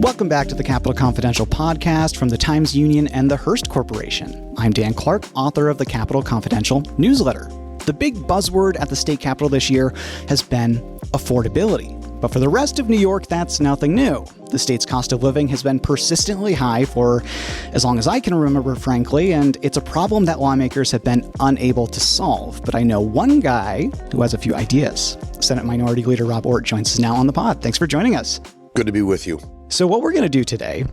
Welcome back to the Capital Confidential podcast from the Times-Union and the Hearst Corporation. I'm Dan Clark, author of the Capital Confidential newsletter. The big buzzword at the state capitol this year has been affordability. But for the rest of New York, that's nothing new. The state's cost of living has been persistently high for as long as I can remember, frankly, and it's a problem that lawmakers have been unable to solve. But I know one guy who has a few ideas. Senate Minority Leader Rob Ortt joins us now on the pod. Thanks for joining us. Good to be with you. So what we're going to do today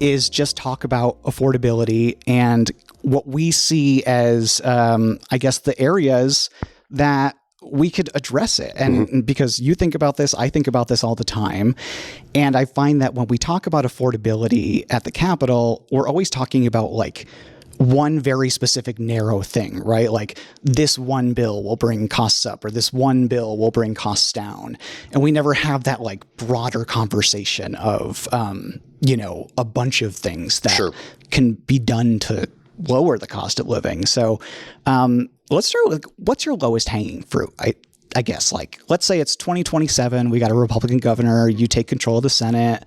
is just talk about affordability and what we see as, I guess, the areas that we could address it. And because you think about this, I think about this all the time. And I find that when we talk about affordability at the Capitol, we're always talking about like one very specific narrow thing, right? Like this one bill will bring costs up or this one bill will bring costs down. And we never have that like broader conversation of, a bunch of things that can be done to lower the cost of living. So let's start with what's your lowest hanging fruit? I guess, like, let's say it's 2027. We got a Republican governor. You take control of the Senate.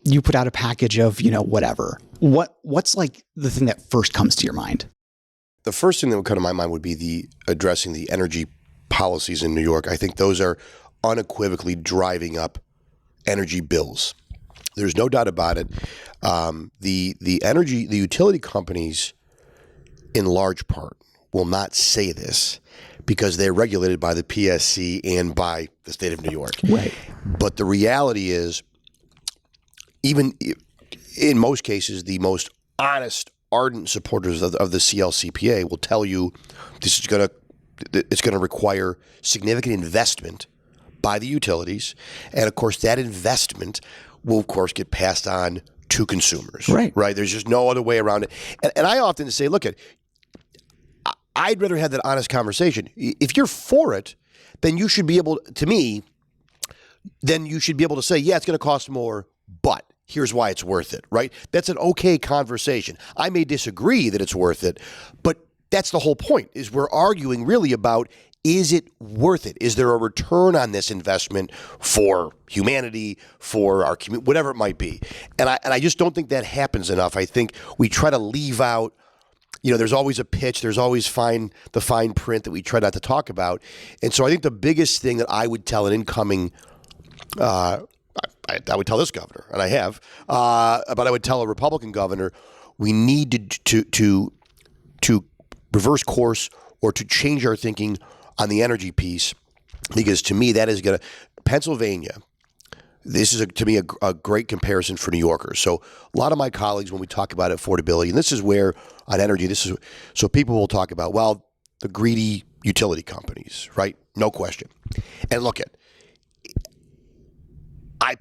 You put out a package of, whatever. What's like the thing that first comes to your mind? The first thing that would come to my mind would be addressing the energy policies in New York. I think those are unequivocally driving up energy bills. There's no doubt about it. The utility companies, in large part, will not say this because they're regulated by the PSC and by the state of New York. Right. But the reality is, even in most cases, the most honest, ardent supporters of the CLCPA will tell you it's going to require significant investment by the utilities, and of course that investment will of course get passed on to consumers. Right. There's just no other way around it. And I often say, look, I'd rather have that honest conversation. If you're for it, then you should be able to say, yeah, it's going to cost more, but here's why it's worth it, right? That's an okay conversation. I may disagree that it's worth it, but that's the whole point, is we're arguing really about, is it worth it? Is there a return on this investment for humanity, for our community, whatever it might be? And I just don't think that happens enough. I think we try to leave out, there's always a pitch, there's always the fine print that we try not to talk about. And so I think the biggest thing that I would tell an incoming I would tell this governor, and I have, but I would tell a Republican governor, we need to reverse course or to change our thinking on the energy piece, because to me that is going to Pennsylvania. This is to me a great comparison for New Yorkers. So a lot of my colleagues, when we talk about affordability, and this is where on energy, so people will talk about, well, the greedy utility companies, right? No question. And look at. I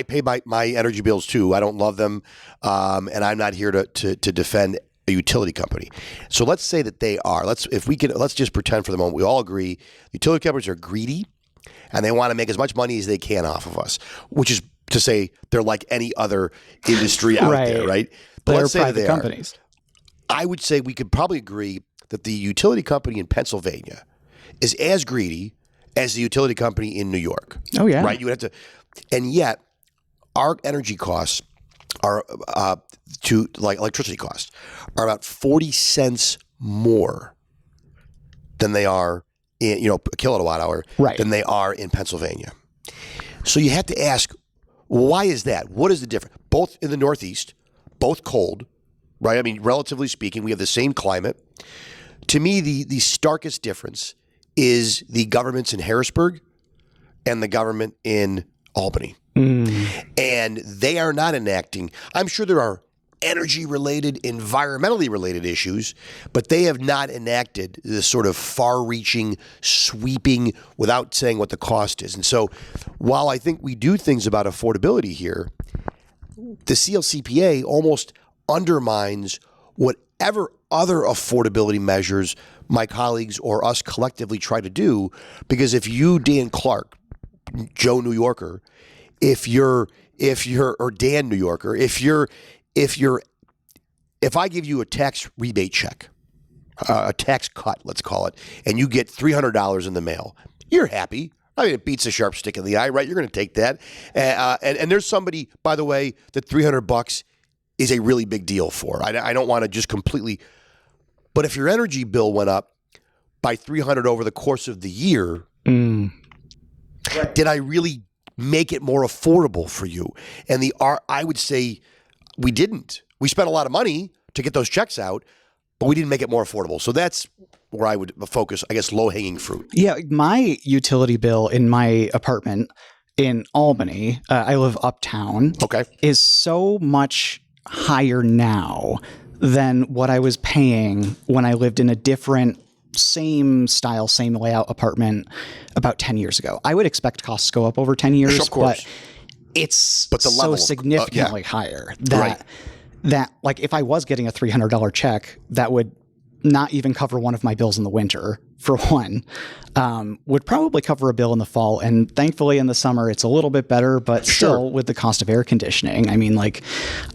pay my energy bills too. I don't love them, and I'm not here to defend a utility company. So let's say that they are. Let's just pretend for the moment we all agree utility companies are greedy, and they want to make as much money as they can off of us. Which is to say they're like any other industry out there, right? But they're let's say private companies. I would say we could probably agree that the utility company in Pennsylvania is as greedy as the utility company in New York. Oh yeah, right. You would have to. And yet, our energy costs are to like electricity costs are about 40 cents more than they are in a kilowatt hour than they are in Pennsylvania. So you have to ask, why is that? What is the difference? Both in the Northeast, both cold, right? I mean, relatively speaking, we have the same climate. To me, the starkest difference is the governments in Harrisburg and the government in Albany. And they are not enacting. I'm sure there are energy-related, environmentally related issues, but they have not enacted this sort of far-reaching, sweeping, without saying what the cost is. And so while I think we do things about affordability here, the CLCPA almost undermines whatever other affordability measures my colleagues or us collectively try to do, because if you, Dan Clark, Joe New Yorker, or Dan New Yorker, if I give you a tax rebate check, a tax cut, let's call it, and you get $300 in the mail, you're happy. I mean, it beats a sharp stick in the eye, right? You're going to take that. And there's somebody, by the way, that $300 is a really big deal for. I don't want to just completely, but if your energy bill went up by $300 over the course of the year, did I really make it more affordable for you? And I would say we didn't. We spent a lot of money to get those checks out, but we didn't make it more affordable. So that's where I would focus, I guess, low-hanging fruit. Yeah, my utility bill in my apartment in Albany, I live uptown, is so much higher now than what I was paying when I lived in a different same style, same layout apartment about 10 years ago. I would expect costs to go up over 10 years, of course. But the level significantly higher that like if I was getting a $300 check, that would not even cover one of my bills in the winter, for one, would probably cover a bill in the fall. And thankfully in the summer, it's a little bit better, but still with the cost of air conditioning. I mean, like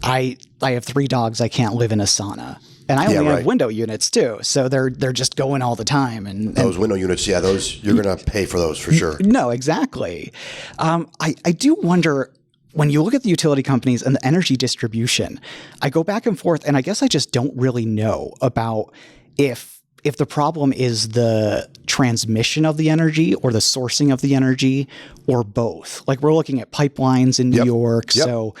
I have 3 dogs. I can't live in a sauna. And I only have window units too. So they're just going all the time. And those window units, those you're going to pay for those for sure. No, exactly. I do wonder, when you look at the utility companies and the energy distribution, I go back and forth, and I guess I just don't really know about if the problem is the transmission of the energy or the sourcing of the energy or both. Like we're looking at pipelines in New York. So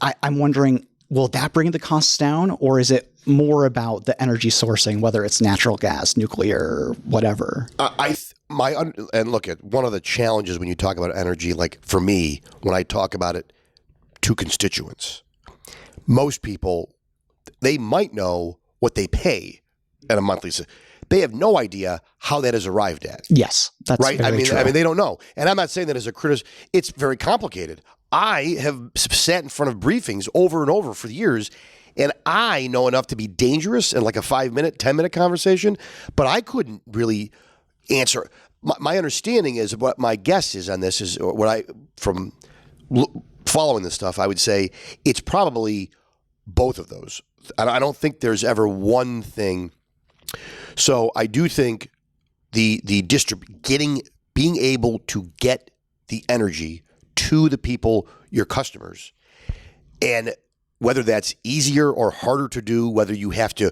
I'm wondering, will that bring the costs down, or is it more about the energy sourcing, whether it's natural gas, nuclear, whatever? And look at one of the challenges when you talk about energy, like for me, when I talk about it to constituents, most people, they might know what they pay at a monthly. They have no idea how that is arrived at. Yes, that's right. Very true. I mean, they don't know. And I'm not saying that as a critic. It's very complicated. I have sat in front of briefings over and over for years, and I know enough to be dangerous in like a 5-minute, 10-minute conversation, but I couldn't really answer. My understanding is, what my guess is on this is, from following this stuff, I would say it's probably both of those. I don't think there's ever one thing. So I do think being able to get the energy to the people, your customers, and whether that's easier or harder to do, whether you have to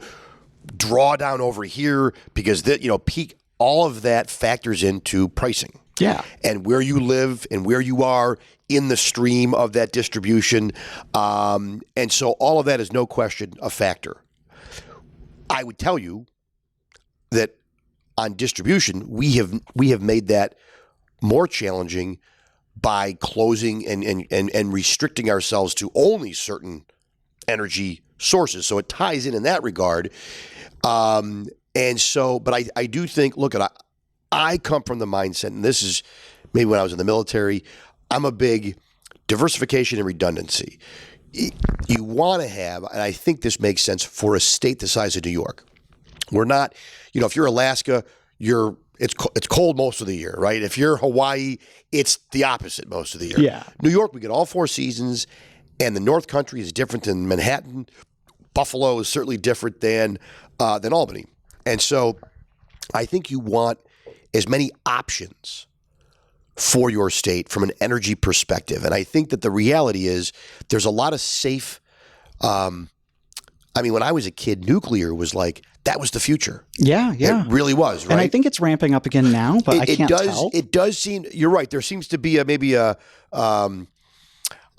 draw down over here because peak, all of that factors into pricing. Yeah. And where you live and where you are in the stream of that distribution. And so all of that is no question a factor. I would tell you that on distribution, we have made that more challenging by closing and restricting ourselves to only certain energy sources. So it ties in that regard. And so, but I do think, I come from the mindset, and this is maybe when I was in the military, I'm a big diversification and redundancy. You want to have, and I think this makes sense for a state the size of New York. We're not, if you're Alaska, it's cold most of the year, right? If you're Hawaii, it's the opposite most of the year. Yeah. New York, we get all 4 seasons, and the North Country is different than Manhattan. Buffalo is certainly different than Albany. And so I think you want as many options for your state from an energy perspective. And I think that the reality is there's a lot of safe, when I was a kid, nuclear was like, that was the future. Yeah. It really was, right? And I think it's ramping up again now, but I can't tell. It does seem, you're right. There seems to be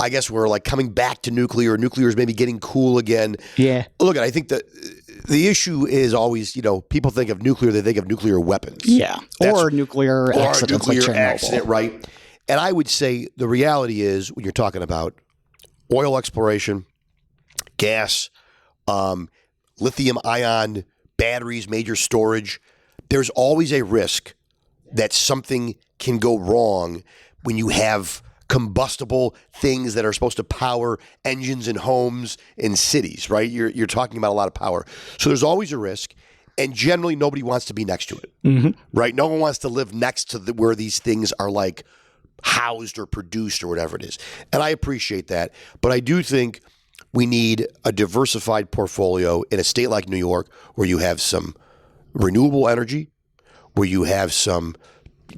I guess we're like coming back to nuclear. Nuclear is maybe getting cool again. Yeah. Look, I think that the issue is always, people think of nuclear, they think of nuclear weapons. Yeah. Or nuclear accidents like Chernobyl. Accident, right? And I would say the reality is when you're talking about oil exploration, gas, lithium ion batteries, major storage, there's always a risk that something can go wrong when you have combustible things that are supposed to power engines in homes and cities, right? You're talking about a lot of power. So there's always a risk, and generally nobody wants to be next to it, right? No one wants to live next to where these things are like housed or produced or whatever it is. And I appreciate that. But I do think we need a diversified portfolio in a state like New York where you have some renewable energy, where you have some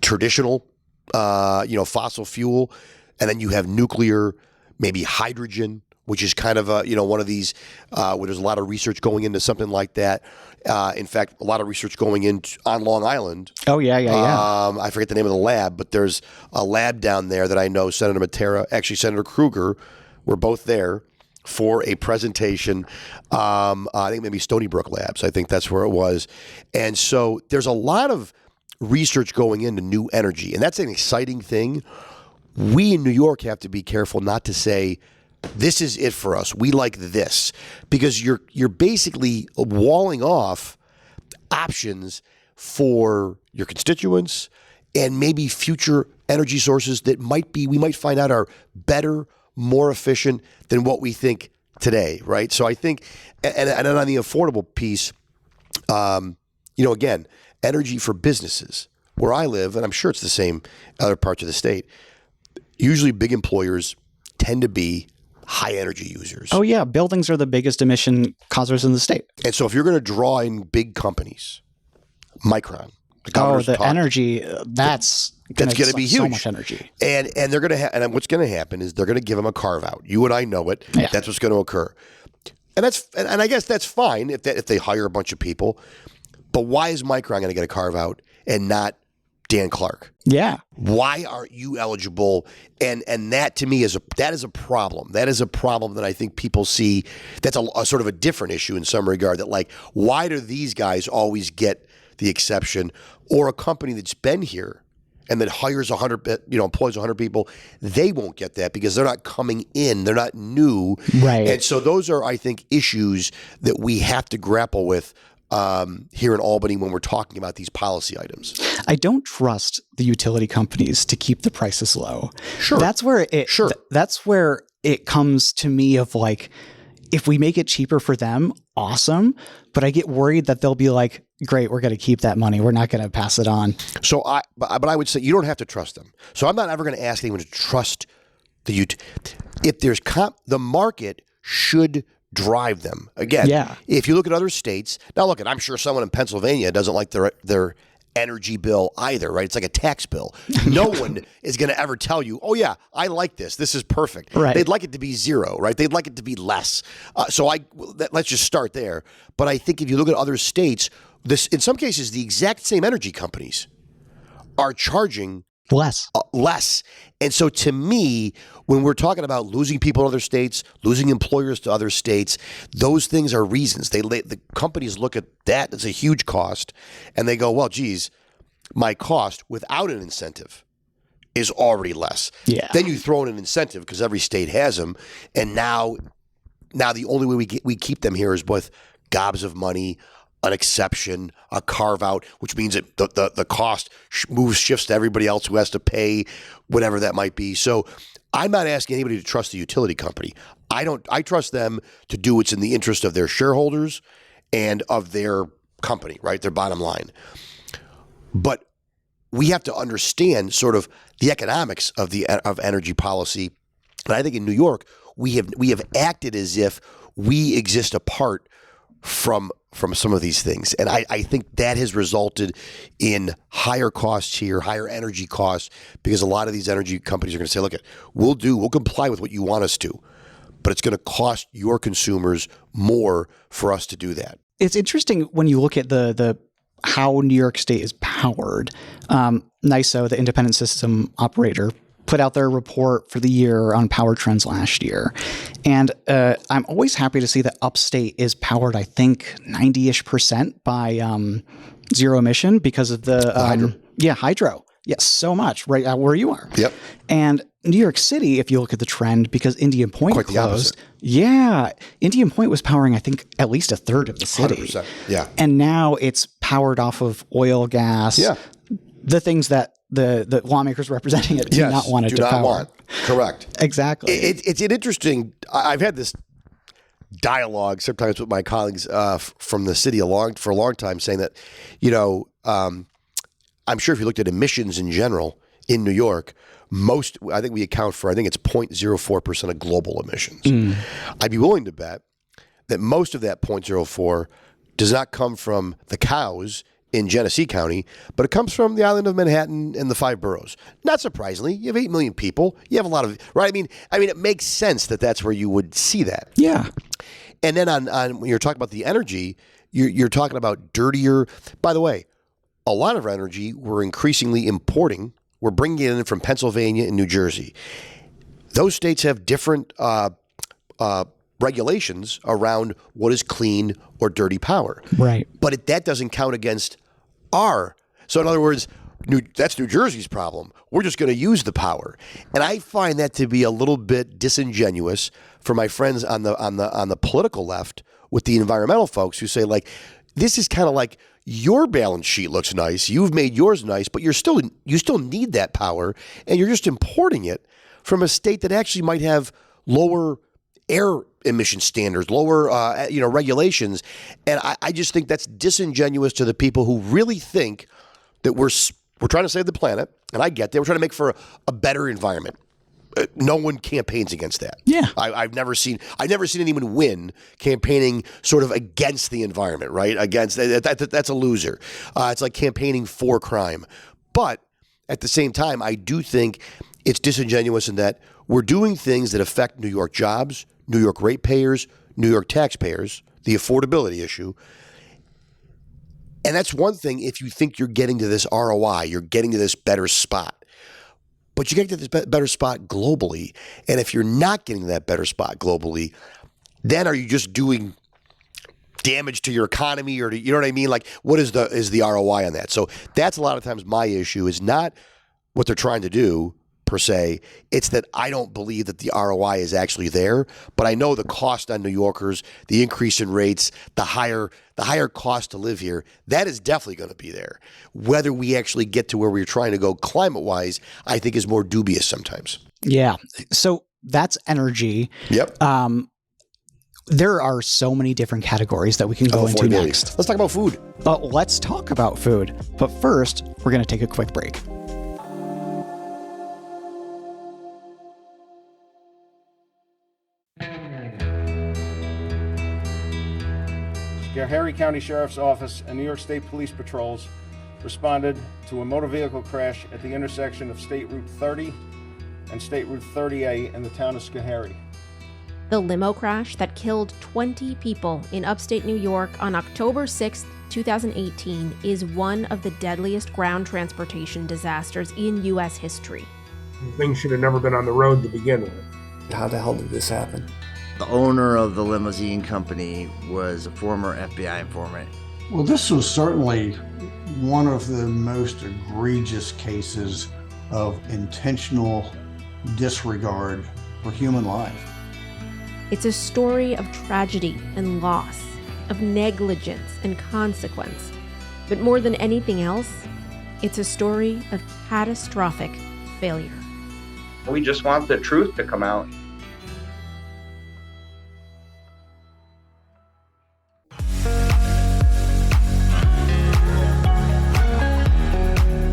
traditional fossil fuel, and then you have nuclear, maybe hydrogen, which is kind of one of these where there's a lot of research going into something like that. In fact, a lot of research going on Long Island. Oh, yeah. I forget the name of the lab, but there's a lab down there that I know Senator Matera, actually Senator Kruger, were both there for a presentation. I think maybe Stony Brook Labs. I think that's where it was. And so there's a lot of research going into new energy, and that's an exciting thing. We in New York have to be careful not to say, this is it for us. We like this, because you're basically walling off options for your constituents and maybe future energy sources that we might find out are better, more efficient than what we think today, right? So I think, and on the affordable piece, again, energy for businesses. Where I live, and I'm sure it's the same other parts of the state, usually big employers tend to be high energy users. Oh, yeah. Buildings are the biggest emission causers in the state. And so if you're going to draw in big companies, Micron, energy, that's going to be huge. So much energy. And they're going to and what's going to happen is they're going to give them a carve out. You and I know it. Yeah. That's what's going to occur. And I guess that's fine if they hire a bunch of people. But why is Micron going to get a carve out and not Dan Clark? Yeah. Why aren't you eligible? And that to me is a problem. That is a problem that I think people see. That's a sort of a different issue in some regard. That like, why do these guys always get the exception? Or a company that's been here and that hires 100, employs 100 people, they won't get that because they're not coming in. They're not new. Right. And so those are, I think, issues that we have to grapple with here in Albany when we're talking about these policy items. I don't trust the utility companies to keep the prices low. Sure. That's where it comes to me of like, if we make it cheaper for them, awesome. But I get worried that they'll be like, great, we're going to keep that money. We're not going to pass it on. So but I would say you don't have to trust them. So I'm not ever going to ask anyone to trust if there's the market should drive them. Again, if you look at other states, now look, I'm sure someone in Pennsylvania doesn't like their energy bill either, right? It's like a tax bill. No one is going to ever tell you, oh yeah, I like this. This is perfect. Right. They'd like it to be zero, right? They'd like it to be less. Let's just start there. But I think if you look at other states, in some cases, the exact same energy companies are charging less. And so to me, when we're talking about losing people in other states, losing employers to other states, those things are reasons. The companies look at that as a huge cost and they go, well, geez, my cost without an incentive is already less. Yeah. Then you throw in an incentive because every state has them. And now the only way we keep them here is with gobs of money, an exception, a carve out, which means that the cost shifts to everybody else who has to pay whatever that might be. So I'm not asking anybody to trust the utility company. I trust them to do what's in the interest of their shareholders and of their company, right? Their bottom line. But we have to understand sort of the economics of energy policy. And I think in New York, we have acted as if we exist apart from some of these things. And I think that has resulted in higher costs here, higher energy costs, because a lot of these energy companies are going to say, look, we'll comply with what you want us to, but it's going to cost your consumers more for us to do that. It's interesting when you look at the how New York State is powered. NYSO, the independent system operator, put out their report for the year on power trends last year. And I'm always happy to see that upstate is powered, I think, 90-ish% by zero emission because of the hydro. Yeah, hydro. Yes, so much, right where you are. Yep. And New York City, if you look at the trend, because Indian Point Quite closed. The opposite. Yeah. Indian Point was powering, I think, at least a third of the city. 100%. Yeah. And now it's powered off of oil, gas, the things that the lawmakers representing it do not want it to power. Correct. Exactly. It's an interesting. I've had this dialogue sometimes with my colleagues from the city for a long time, saying that, I'm sure if you looked at emissions in general in New York, I think we account for, it's 0.04% of global emissions. I'd be willing to bet that most of that 0.04 does not come from the cows in Genesee County, but it comes from the island of Manhattan and the 5 boroughs. Not surprisingly, you have 8 million people. You have a lot of, right? I mean, it makes sense that that's where you would see that. Yeah. And then on when you're talking about the energy, you're talking about dirtier. By the way, a lot of our energy we're increasingly importing. We're bringing it in from Pennsylvania and New Jersey. Those states have different regulations around what is clean or dirty power. Right. But that doesn't count against our. So in other words, that's New Jersey's problem. We're just going to use the power, and I find that to be a little bit disingenuous for my friends on the political left with the environmental folks who say, like, this is kind of like your balance sheet looks nice, you've made yours nice, but you still need that power, and you're just importing it from a state that actually might have lower air emission standards, lower regulations, and I just think that's disingenuous to the people who really think that we're trying to save the planet, and I get that. We're trying to make for a better environment. No one campaigns against that. Yeah, I've never seen anyone win campaigning sort of against the environment, right? Against that's a loser. It's like campaigning for crime. But at the same time, I do think it's disingenuous in that we're doing things that affect New York jobs, New York ratepayers, New York taxpayers, the affordability issue. And that's one thing if you think you're getting to this ROI, you're getting to this better spot. But you get to this better spot globally. And if you're not getting to that better spot globally, then are you just doing damage to your economy, or you know what I mean? Like, what is the ROI on that? So that's a lot of times my issue is not what they're trying to do per se. It's that I don't believe that the ROI is actually there, but I know the cost on New Yorkers, the increase in rates, the higher cost to live here, that is definitely going to be there. Whether we actually get to where we're trying to go climate-wise, I think is more dubious sometimes. Yeah. So that's energy. Yep. There are so many different categories that we can go into next. Let's talk about food. Let's talk about food. But first, we're going to take a quick break. Schoharie County Sheriff's Office and New York State Police Patrols responded to a motor vehicle crash at the intersection of State Route 30 and State Route 30A in the town of Schoharie. The limo crash that killed 20 people in upstate New York on October 6, 2018 is one of the deadliest ground transportation disasters in U.S. history. Things should have never been on the road to begin with. How the hell did this happen? The owner of the limousine company was a former FBI informant. Well, this was certainly one of the most egregious cases of intentional disregard for human life. It's a story of tragedy and loss, of negligence and consequence. But more than anything else, it's a story of catastrophic failure. We just want the truth to come out.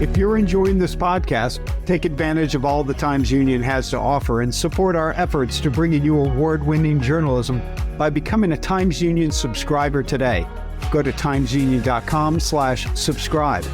If you're enjoying this podcast, take advantage of all the Times Union has to offer and support our efforts to bring you award-winning journalism by becoming a Times Union subscriber today. Go to timesunion.com/subscribe.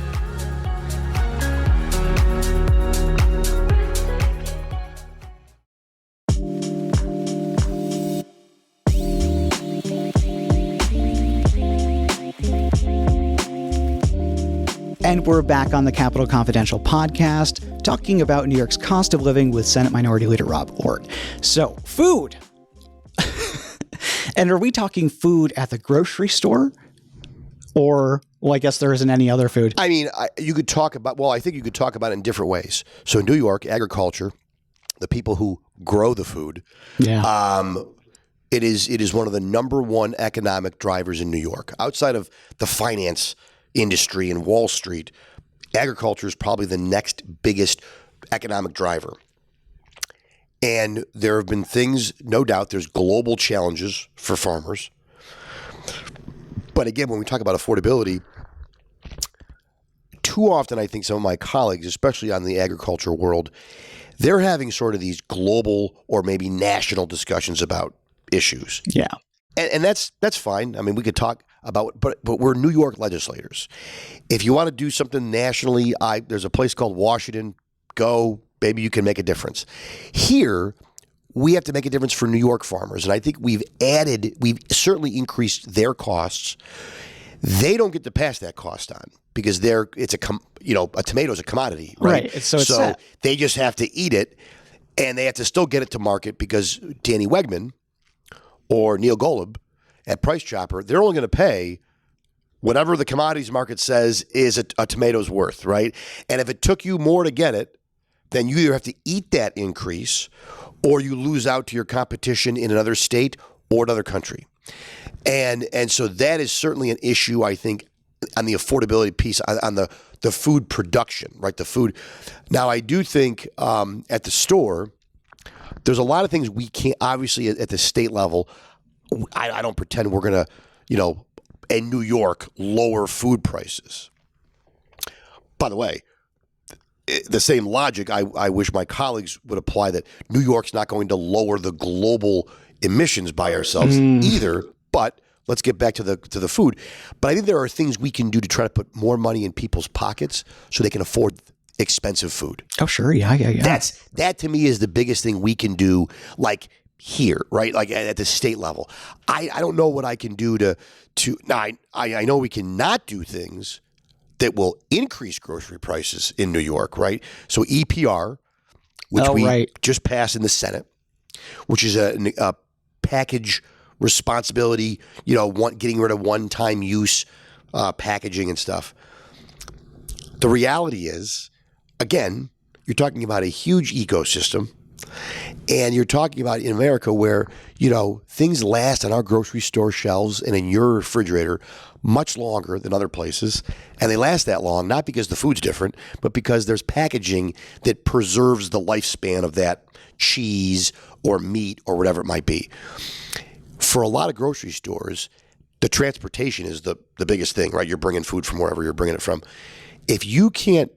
And we're back on the Capitol Confidential podcast, talking about New York's cost of living with Senate Minority Leader Rob Ortt. So, food. And are we talking food at the grocery store? Or, well, I guess there isn't any other food. I mean, you could talk about, I think you could talk about it in different ways. So, New York, agriculture, the people who grow the food. Yeah. It is one of the number one economic drivers in New York. Outside of the finance industry and Wall Street, agriculture is probably the next biggest economic driver. And there have been things, no doubt, there's global challenges for farmers. But again, when we talk about affordability, too often I think some of my colleagues, especially on the agriculture world, they're having sort of these global or maybe national discussions about issues. Yeah. And that's fine. I mean, we could talk about, but we're New York legislators. If you want to do something nationally, there's a place called Washington. Go, maybe you can make a difference. Here, we have to make a difference for New York farmers, and I think we've certainly increased their costs. They don't get to pass that cost on because a tomato is a commodity, right? So it's set. They just have to eat it, and they have to still get it to market because Danny Wegman or Neil Golub at Price Chopper, they're only going to pay whatever the commodities market says is a tomato's worth, right? And if it took you more to get it, then you either have to eat that increase or you lose out to your competition in another state or another country. And so that is certainly an issue, I think, on the affordability piece, on the food production, right? The food. Now, I do think at the store, there's a lot of things we can't, obviously at the state level, I don't pretend we're going to, in New York, lower food prices. By the way, the same logic I wish my colleagues would apply, that New York's not going to lower the global emissions by ourselves either. But let's get back to the food. But I think there are things we can do to try to put more money in people's pockets so they can afford expensive food. Oh, sure. Yeah. That to me is the biggest thing we can do, like here, right? Like at the state level. I don't know what I can do to now I know we cannot do things that will increase grocery prices in New York, right? So EPR, which just passed in the Senate, which is a package responsibility, getting rid of one-time use packaging and stuff. The reality is, again, you're talking about a huge ecosystem, and you're talking about in America where, things last on our grocery store shelves and in your refrigerator much longer than other places. And they last that long, not because the food's different, but because there's packaging that preserves the lifespan of that cheese or meat or whatever it might be. For a lot of grocery stores, the transportation is the biggest thing, right? You're bringing food from wherever you're bringing it from. If you can't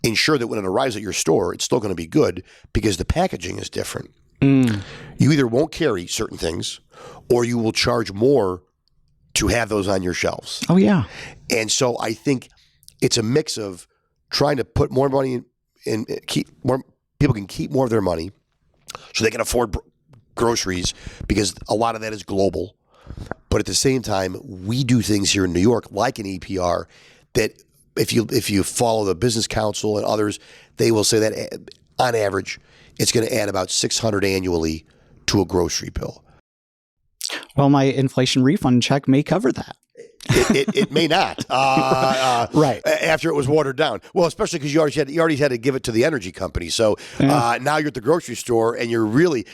ensure that when it arrives at your store, it's still going to be good because the packaging is different. You either won't carry certain things or you will charge more to have those on your shelves. Oh, yeah. And so I think it's a mix of trying to put more money in keep more people can keep more of their money so they can afford groceries because a lot of that is global. But at the same time, we do things here in New York like an EPR that if you follow the Business Council and others, they will say that on average, it's going to add about $600 annually to a grocery bill. Well, my inflation refund check may cover that. It may not. Right. After it was watered down. Well, especially because you already had to give it to the energy company. So now you're at the grocery store and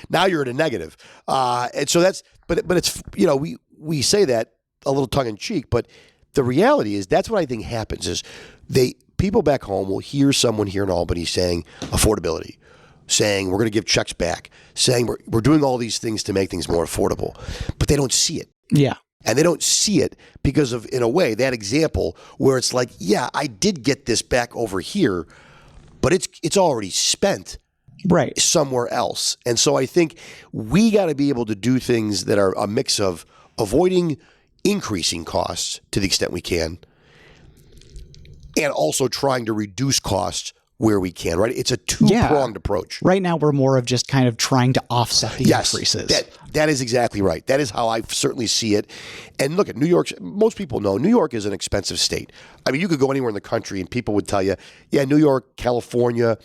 now you're at a negative. And so but it's, we say that a little tongue in cheek, but the reality is that's what I think happens is people back home will hear someone here in Albany saying affordability, saying we're going to give checks back, saying we're doing all these things to make things more affordable, but they don't see it. Yeah. And they don't see it because of, in a way, that example where it's like, yeah, I did get this back over here, but it's already spent right somewhere else. And so I think we got to be able to do things that are a mix of avoiding increasing costs to the extent we can, and also trying to reduce costs where we can, right? It's a two-pronged approach. Right now, we're more of just kind of trying to offset the increases. That is exactly right. That is how I certainly see it. And look at New York. Most people know New York is an expensive state. I mean, you could go anywhere in the country and people would tell you, yeah, New York, California,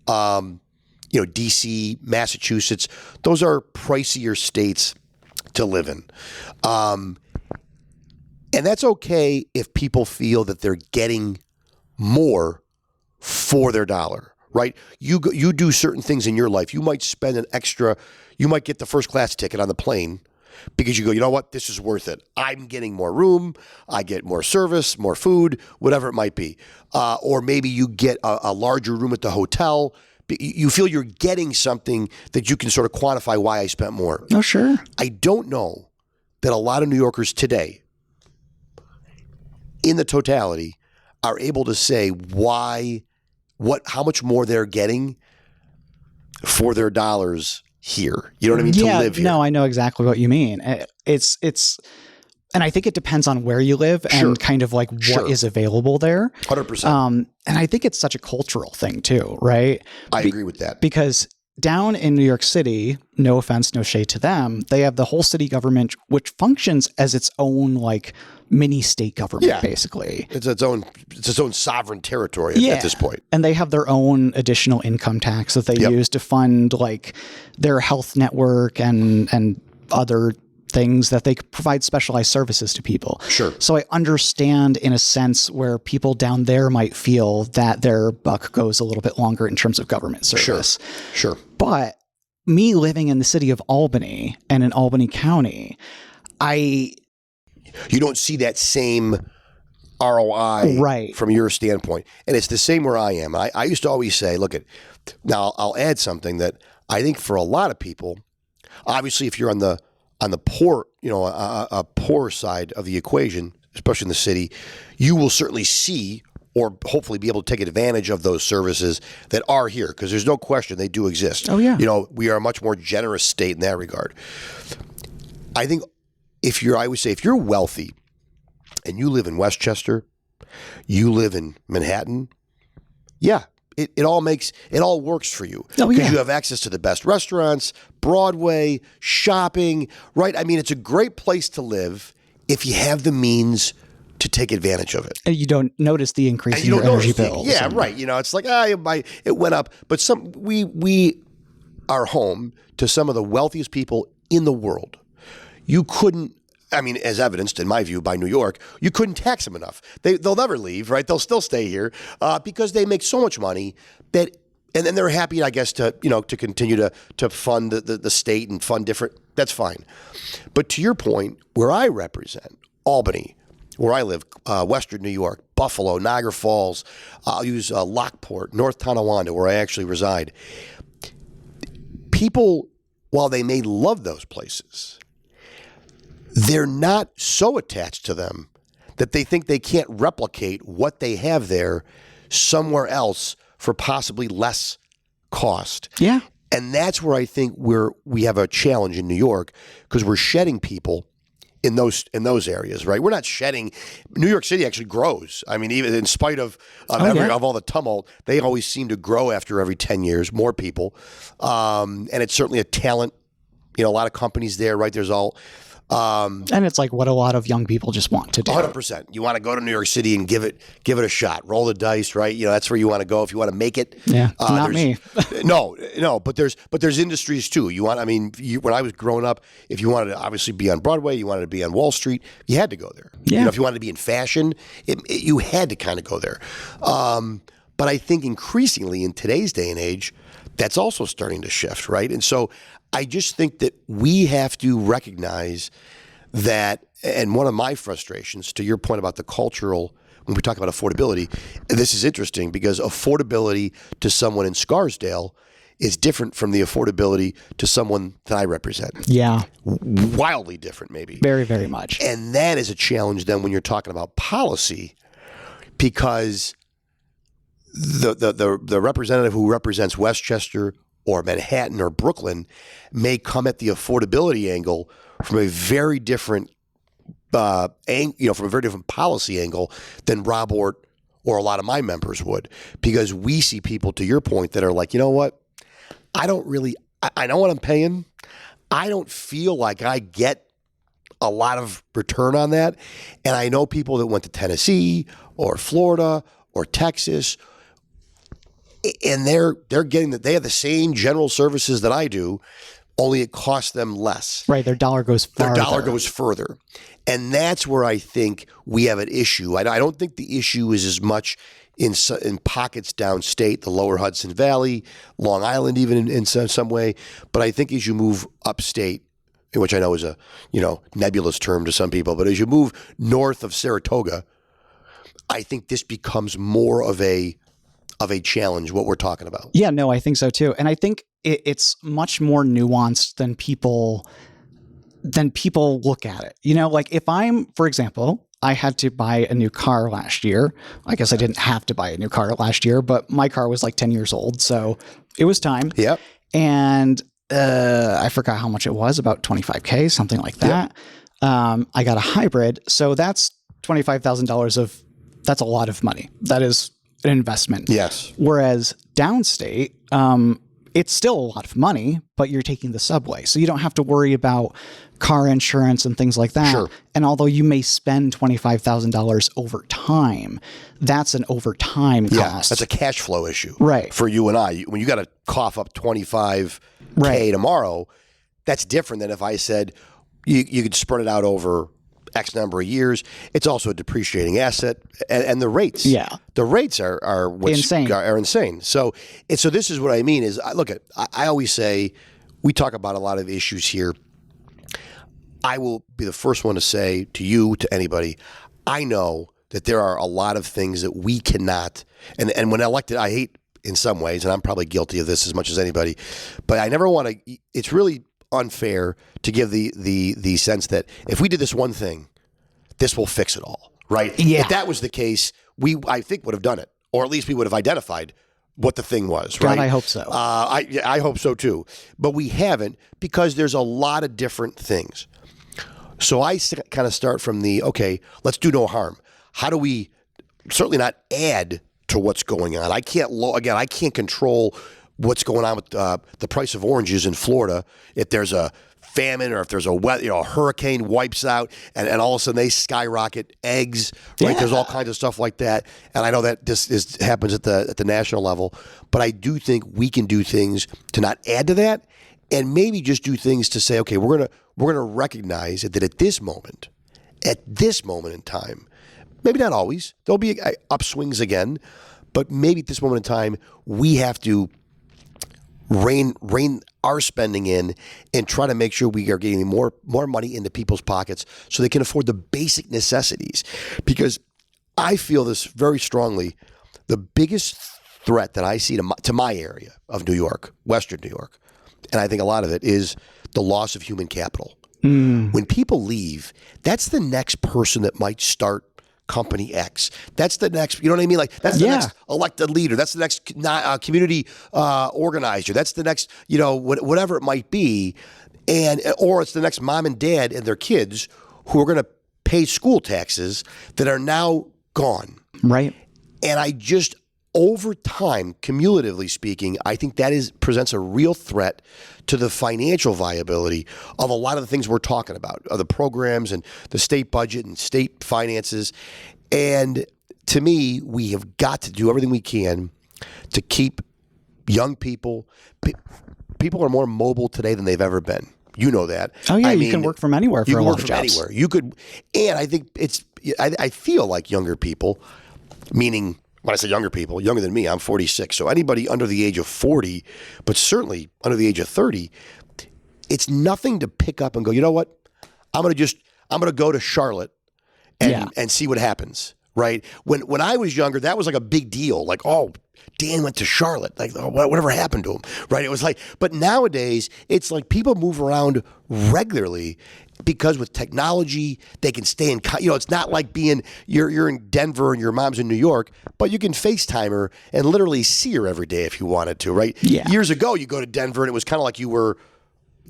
D.C., Massachusetts, those are pricier states to live in. And that's okay if people feel that they're getting more for their dollar, right? You do certain things in your life. You might spend you might get the first class ticket on the plane because you go, you know what, this is worth it. I'm getting more room, I get more service, more food, whatever it might be. Or maybe you get a larger room at the hotel. You feel you're getting something that you can sort of quantify why I spent more. Oh, sure. I don't know that a lot of New Yorkers today, in the totality, are able to say how much more they're getting for their dollars here. You know what I mean? Yeah, to live here. No, I know exactly what you mean. It's And I think it depends on where you live and kind of like what is available there. 100%. And I think it's such a cultural thing too, right? I agree with that. Because down in New York City, no offense, no shade to them, they have the whole city government, which functions as its own like mini state government, basically. It's its own sovereign territory at this point. And they have their own additional income tax that they use to fund like their health network and other things that they provide specialized services to people. Sure. So I understand in a sense where people down there might feel that their buck goes a little bit longer in terms of government service. Sure. But me living in the city of Albany and in Albany County, you don't see that same ROI from your standpoint. And it's the same where I am. I used to always say, now I'll add something that I think for a lot of people, obviously if you're on the poor, a poor side of the equation, especially in the city, you will certainly see or hopefully be able to take advantage of those services that are here, because there's no question they do exist. Oh, yeah. We are a much more generous state in that regard. I think I would say if you're wealthy and you live in Westchester, you live in Manhattan, it all works for you because you have access to the best restaurants, Broadway, shopping, right? I mean, it's a great place to live if you have the means to take advantage of it. And you don't notice the increase in your energy bills. Yeah, right. It's like, it went up. But we are home to some of the wealthiest people in the world. You couldn't, as evidenced, in my view, by New York, you couldn't tax them enough. They'll never leave, right? They'll still stay here because they make so much money that, and then they're happy, I guess, to continue to fund the state and fund different. That's fine. But to your point, where I represent, Albany, where I live, Western New York, Buffalo, Niagara Falls, I'll use Lockport, North Tonawanda, where I actually reside. People, while they may love those places, they're not so attached to them that they think they can't replicate what they have there somewhere else for possibly less cost. Yeah. And that's where I think we have a challenge in New York, because we're shedding people in those areas, right? We're not shedding. New York City actually grows. Even in spite of all the tumult, they always seem to grow after every 10 years, more people. And it's certainly a talent, a lot of companies there, right? There's all... and it's like what a lot of young people just want to do. 100%. You want to go to New York City and give it a shot. Roll the dice, right? That's where you want to go if you want to make it. Yeah, not me. no. But there's industries too. When I was growing up, if you wanted to obviously be on Broadway, you wanted to be on Wall Street, you had to go there. Yeah. If you wanted to be in fashion, you had to kind of go there. But I think increasingly in today's day and age, that's also starting to shift, right? And so I just think that we have to recognize that, and one of my frustrations, to your point about the cultural, when we talk about affordability, this is interesting because affordability to someone in Scarsdale is different from the affordability to someone that I represent. Yeah. Wildly different, maybe. Very, very much. And that is a challenge then when you're talking about policy, because the representative who represents Westchester or Manhattan or Brooklyn may come at the affordability angle from a very different, from a very different policy angle than Rob Ortt or a lot of my members would, because we see people, to your point, that are like, you know what, I know what I'm paying. I don't feel like I get a lot of return on that. And I know people that went to Tennessee or Florida or Texas, and they're getting that. They have the same general services that I do, only it costs them less. Right, their dollar goes farther. Their dollar goes further, and that's where I think we have an issue. I don't think the issue is as much in pockets downstate, the lower Hudson Valley, Long Island, even in some way. But I think as you move upstate, which I know is a nebulous term to some people, but as you move north of Saratoga, I think this becomes more of a challenge, what we're talking about. Yeah, no, I think so too. And I think it's much more nuanced than people look at it. Like if for example, I had to buy a new car last year. I guess I didn't have to buy a new car last year, but my car was like 10 years old. So it was time. Yep. And I forgot how much it was, about $25,000, something like that. I got a hybrid. So that's $25,000 that's a lot of money. That is an investment. Yes. Whereas downstate, it's still a lot of money, but you're taking the subway. So you don't have to worry about car insurance and things like that. Sure. And although you may spend $25,000 over time, that's an overtime cost. That's a cash flow issue. Right. For you and I. When you got to cough up $25K tomorrow, that's different than if I said you could spread it out over X number of years. It's also a depreciating asset, and the rates. Yeah, the rates are insane. Are insane. So this is what I mean is I always say we talk about a lot of issues here. I will be the first one to say to you, to anybody, I know that there are a lot of things that we cannot. And when elected, I hate in some ways, and I'm probably guilty of this as much as anybody, but I never want to. It's really unfair to give the sense that if we did this one thing, this will fix it all, right? Yeah. If that was the case, I think would have done it, or at least we would have identified what the thing was, God, right? I hope so. I hope so too, but we haven't because there's a lot of different things. So I kind of start from okay, let's do no harm. How do we certainly not add to what's going on? I can't control what's going on with the price of oranges in Florida. If there's a famine or if there's a hurricane wipes out and all of a sudden they skyrocket, eggs, right? Yeah. There's all kinds of stuff like that. And I know that this happens at the national level, but I do think we can do things to not add to that and maybe just do things to say, okay, we're gonna recognize that at this moment in time, maybe not always, there'll be upswings again, but maybe at this moment in time, we have to rein our spending in and try to make sure we are getting more money into people's pockets so they can afford the basic necessities. Because I feel this very strongly. The biggest threat that I see to my area of New York, Western New York, and I think a lot of it is the loss of human capital. When people leave, that's the next person that might start Company X. That's the next, you know what I mean? Like that's the next elected leader. That's the next community organizer. That's the next, whatever it might be, or it's the next mom and dad and their kids who are going to pay school taxes that are now gone. Right. And I just, over time, cumulatively speaking, I think that presents a real threat to the financial viability of a lot of the things we're talking about, of the programs and the state budget and state finances. And to me, we have got to do everything we can to keep young people. People are more mobile today than they've ever been. You know that. Oh yeah, you can work from anywhere for a lot of jobs. Anywhere. You could, and I think I feel like younger people, meaning when I say younger people, younger than me, I'm 46. So anybody under the age of 40, but certainly under the age of 30, it's nothing to pick up and go, you know what? I'm going to go to Charlotte and see what happens. Right. When I was younger, that was like a big deal. Like, oh, Dan went to Charlotte. Like, oh, whatever happened to him? Right. It was like, but nowadays it's like people move around regularly because with technology, they can stay in, it's not like you're in Denver and your mom's in New York, but you can FaceTime her and literally see her every day if you wanted to. Right. Yeah. Years ago, you go to Denver and it was kind of like you were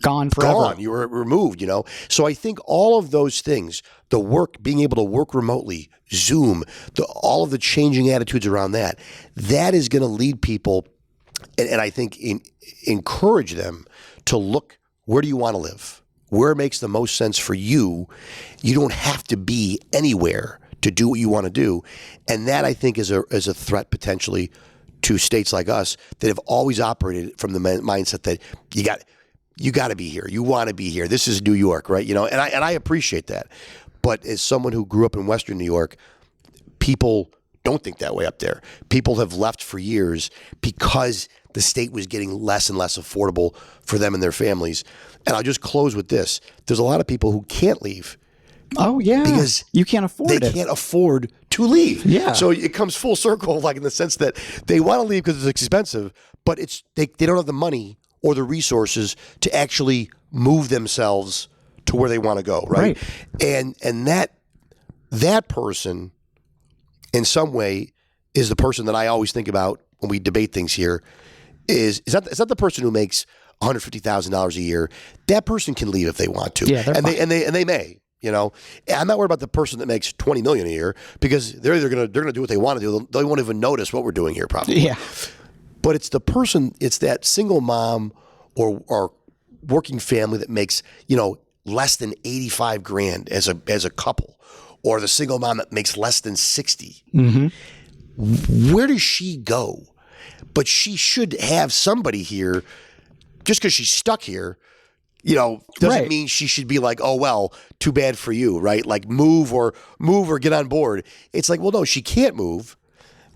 gone forever. You were removed, So I think all of those things, the work, being able to work remotely, Zoom, all of the changing attitudes around that is going to lead people, and I think encourage them to look, where do you want to live? Where it makes the most sense for you. You don't have to be anywhere to do what you want to do. And that, I think, is a threat potentially to states like us that have always operated from the mindset that you got to be here. You want to be here. This is New York, right? And I appreciate that. But as someone who grew up in Western New York, people don't think that way up there. People have left for years because the state was getting less and less affordable for them and their families. And I'll just close with this. There's a lot of people who can't leave. Oh, yeah. Because you can't afford it. They can't afford to leave. Yeah. So it comes full circle, like in the sense that they want to leave because it's expensive, but they don't have the money or the resources to actually move themselves to where they want to go, right? And that person, in some way, is the person that I always think about when we debate things here. Is that the person who makes $150,000 a year? That person can leave if they want to, yeah, and they may. You know, and I'm not worried about the person that makes $20 million a year, because they're either they're gonna do what they want to do. They won't even notice what we're doing here, probably. Yeah. But it's the person, it's that single mom or working family that makes, you know, less than 85 grand as a couple, or the single mom that makes less than 60. Mm-hmm. Where does she go? But she should have somebody here. Just because she's stuck here, you know, doesn't mean she should be like, oh, well, too bad for you, right? Like move or get on board. It's like, well, no, she can't move.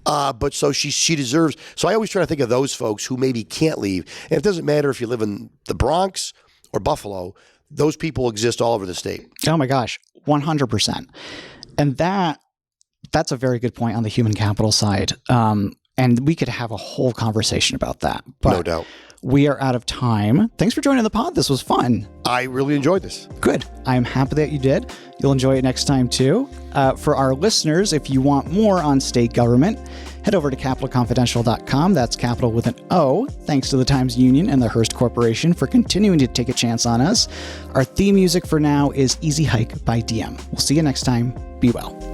But so she deserves. So I always try to think of those folks who maybe can't leave. And it doesn't matter if you live in the Bronx or Buffalo, those people exist all over the state. Oh my gosh, 100%. And that's a very good point on the human capital side. And we could have a whole conversation about that. But no doubt. We are out of time. Thanks for joining the pod. This was fun. I really enjoyed this. Good. I am happy that you did. You'll enjoy it next time too. For our listeners, if you want more on state government, head over to capitalconfidential.com. That's capital with an O. Thanks to the Times Union and the Hearst Corporation for continuing to take a chance on us. Our theme music for now is Easy Hike by DM. We'll see you next time. Be well.